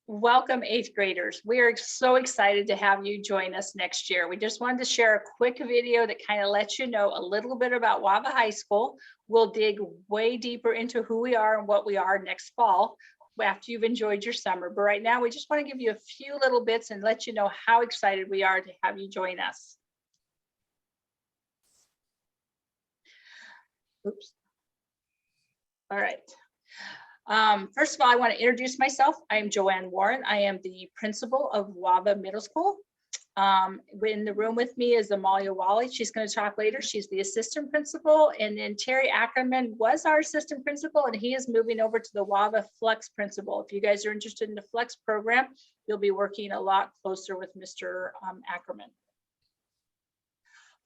Welcome, eighth graders. We are so excited to have you join us next year. We just wanted to share a quick video that kind of lets you know a little bit about WAVA High School. We'll dig way deeper into who we are and what we are next fall after you've enjoyed your summer. But right now, we just want to give you a few little bits and let you know how excited we are to have you join us. Oops. All right. First of all, I want to introduce myself. I am Joanne Warren. I am the principal of WAVA Middle School. In the room with me is Amalia Wally. She's going to talk later. She's the assistant principal. And then Terry Ackerman was our assistant principal, and he is moving over to the WAVA Flex principal. If you guys are interested in the Flex program, you'll be working a lot closer with Mr. Ackerman.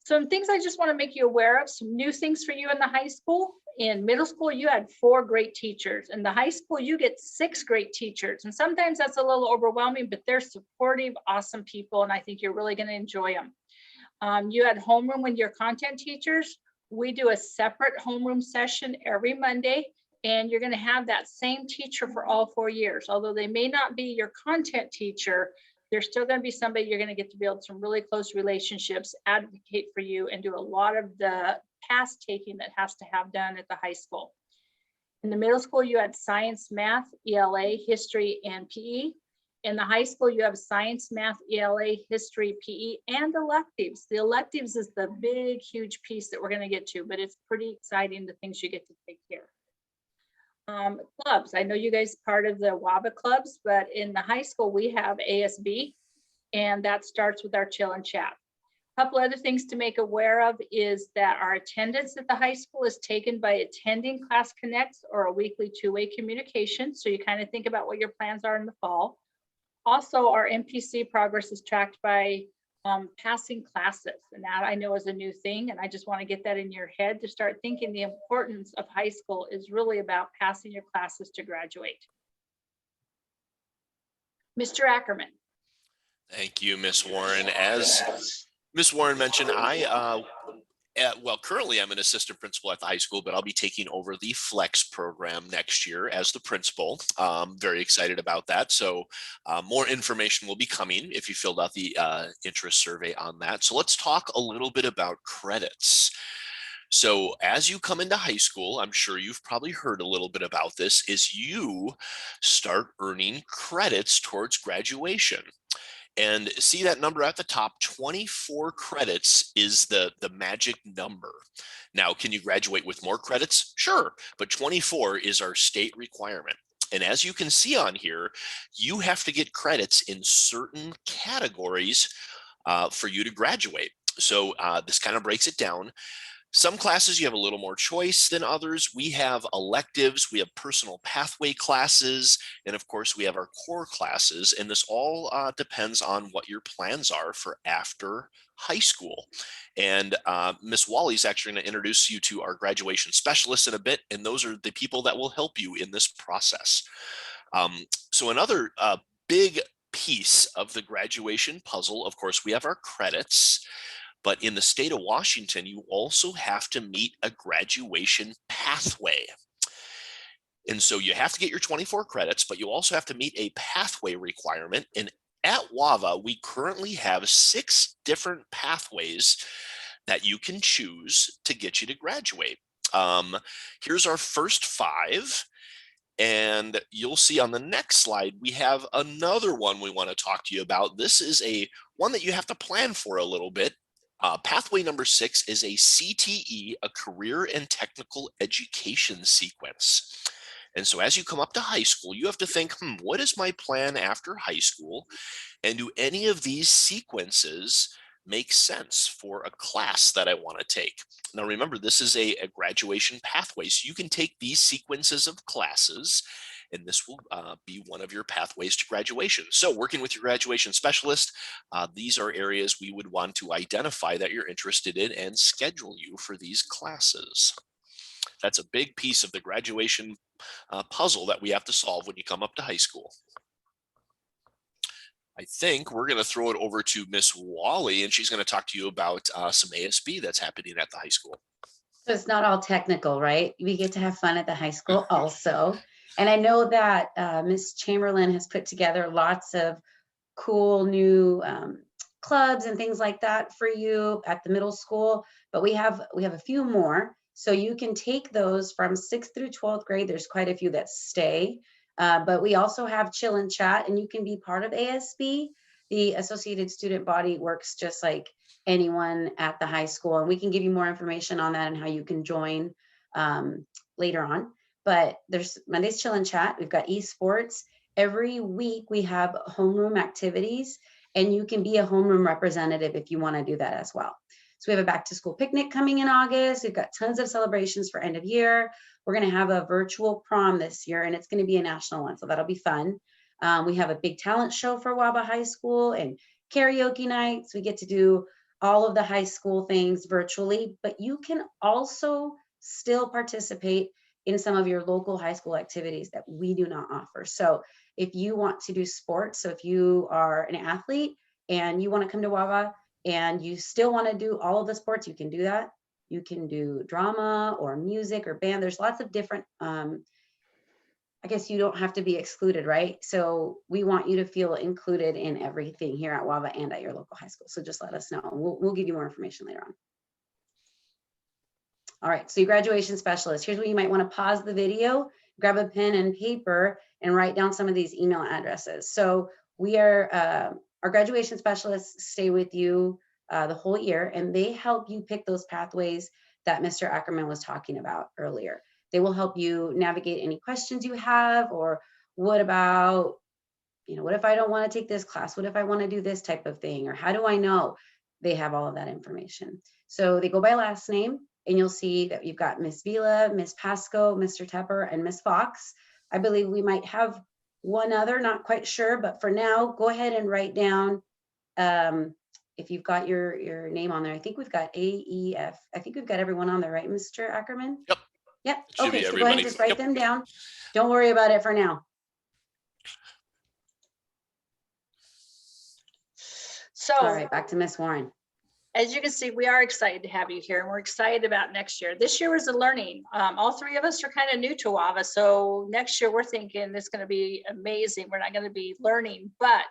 Some things I just want to make you aware of, some new things for you in the high school. In middle school, you had 4 great teachers. In the high school, you get 6 great teachers. And sometimes that's a little overwhelming, but they're supportive, awesome people, and I think you're really going to enjoy them. You had homeroom with your content teachers. We do a separate homeroom session every Monday, and you're going to have that same teacher for all 4 years. Although they may not be your content teacher, there's still going to be somebody you're going to get to build some really close relationships, advocate for you, and do a lot of the task taking that has to have done at the high school. In the middle school, you had science, math, ELA, history, and PE. In the high school, you have science, math, ELA, history, PE, and electives. The electives is the big, huge piece that we're going to get to, but it's pretty exciting, the things you get to take care of. Clubs. I know you guys are part of the WAVA clubs, but in the high school, we have ASB, and that starts with our chill and chat. A couple other things to make aware of is that our attendance at the high school is taken by attending Class Connects or a weekly 2-way communication. So you kind of think about what your plans are in the fall. Also, our MPC progress is tracked by passing classes, and that I know is a new thing, and I just want to get that in your head to start thinking the importance of high school is really about passing your classes to graduate. Mr. Ackerman. Thank you, Miss Warren. As Miss Warren mentioned, currently I'm an assistant principal at the high school, but I'll be taking over the Flex program next year as the principal. Very excited about that. So more information will be coming if you filled out the interest survey on that. So let's talk a little bit about credits. So as you come into high school, I'm sure you've probably heard a little bit about this, is you start earning credits towards graduation. And see that number at the top, 24 credits is the magic number. Now, can you graduate with more credits? Sure, but 24 is our state requirement. And as you can see on here, you have to get credits in certain categories for you to graduate. So this kind of breaks it down. Some classes you have a little more choice than others. We have electives, we have personal pathway classes, and of course we have our core classes. And this all depends on what your plans are for after high school. And Miss Wally's actually going to introduce you to our graduation specialists in a bit, and those are the people that will help you in this process. So another big piece of the graduation puzzle, of course, we have our credits. But in the state of Washington, you also have to meet a graduation pathway. And so you have to get your 24 credits, but you also have to meet a pathway requirement. And at WAVA, we currently have 6 different pathways that you can choose to get you to graduate. Here's our first 5. And you'll see on the next slide, we have another one we want to talk to you about. This is one that you have to plan for a little bit. Pathway number 6 is a CTE, a career and technical education sequence. And so as you come up to high school, you have to think, what is my plan after high school? And do any of these sequences make sense for a class that I want to take? Now, remember, this is a graduation pathway. So you can take these sequences of classes, and this will be one of your pathways to graduation. So working with your graduation specialist, these are areas we would want to identify that you're interested in and schedule you for these classes. That's a big piece of the graduation puzzle that we have to solve when you come up to high school. I think we're going to throw it over to Miss Wally, and she's going to talk to you about some ASB that's happening at the high school. So it's not all technical, right? We get to have fun at the high school also. And I know that Ms. Chamberlain has put together lots of cool new clubs and things like that for you at the middle school, but we have a few more. So you can take those from 6th through 12th grade. There's quite a few that stay, but we also have Chill and Chat, and you can be part of ASB. The Associated Student Body works just like anyone at the high school, and we can give you more information on that and how you can join later on. But there's Monday's Chill and Chat. We've got esports. Every week we have homeroom activities, and you can be a homeroom representative if you want to do that as well. So we have a back to school picnic coming in August. We've got tons of celebrations for end of year. We're going to have a virtual prom this year, and it's going to be a national one, so that'll be fun. We have a big talent show for WAVA High School and karaoke nights. We get to do all of the high school things virtually, but you can also still participate in some of your local high school activities that we do not offer. So if you want to do sports, so if you are an athlete and you want to come to WAVA and you still want to do all of the sports, you can do that. You can do drama or music or band. There's lots of different, I guess you don't have to be excluded, right? So we want you to feel included in everything here at WAVA and at your local high school. So just let us know. We'll give you more information later on. All right, so your graduation specialist, here's where you might want to pause the video, grab a pen and paper, and write down some of these email addresses. So we are, our graduation specialists stay with you the whole year, and they help you pick those pathways that Mr. Ackerman was talking about earlier. They will help you navigate any questions you have, or what about, what if I don't want to take this class? What if I want to do this type of thing? Or how do I know? They have all of that information. So they go by last name, and you'll see that you've got Miss Vila, Miss Pasco, Mr. Tepper, and Miss Fox. I believe we might have one other, not quite sure, but for now, go ahead and write down if you've got your name on there. I think we've got AEF. I think we've got everyone on there, right, Mr. Ackerman? Yep. Yep. Okay, so go ahead and just write them down. Don't worry about it for now. So, all right, back to Miss Warren. As you can see, we are excited to have you here, and we're excited about next year. This year was a learning. All three of us are kind of new to WAVA, so next year we're thinking it's going to be amazing. We're not going to be learning, but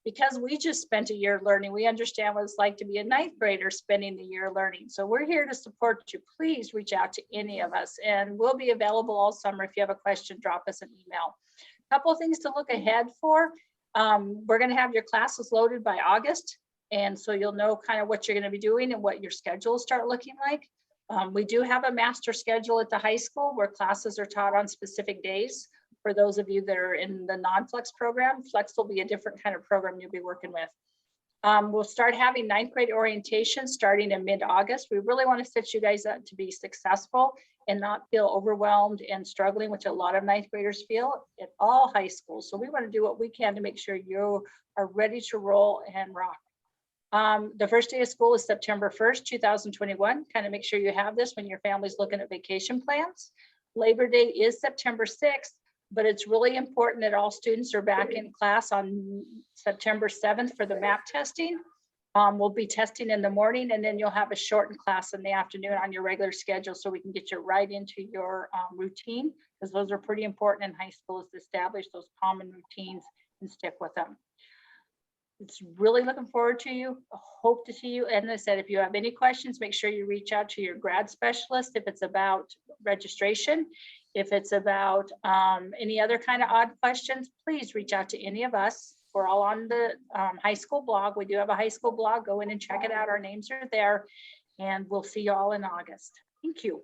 because we just spent a year learning, we understand what it's like to be a ninth grader spending the year learning. So we're here to support you. Please reach out to any of us, and we'll be available all summer. If you have a question, drop us an email. A couple of things to look ahead for. We're going to have your classes loaded by August. And so you'll know kind of what you're going to be doing and what your schedules start looking like. We do have a master schedule at the high school where classes are taught on specific days. For those of you that are in the non-flex program, flex will be a different kind of program you'll be working with. We'll start having ninth grade orientation starting in mid-August. We really want to set you guys up to be successful and not feel overwhelmed and struggling, which a lot of ninth graders feel at all high schools. So we want to do what we can to make sure you are ready to roll and rock. The first day of school is September 1st, 2021. Kind of make sure you have this when your family's looking at vacation plans. Labor Day is September 6th, but it's really important that all students are back in class on September 7th for the MAP testing. We'll be testing in the morning, and then you'll have a shortened class in the afternoon on your regular schedule so we can get you right into your routine, because those are pretty important in high school, is to establish those common routines and stick with them. It's really looking forward to you. Hope to see you. And as I said, if you have any questions, make sure you reach out to your grad specialist. If it's about registration, if it's about any other kind of odd questions, please reach out to any of us. We're all on the high school blog. We do have a high school blog. Go in and check it out. Our names are there, and we'll see you all in August. Thank you.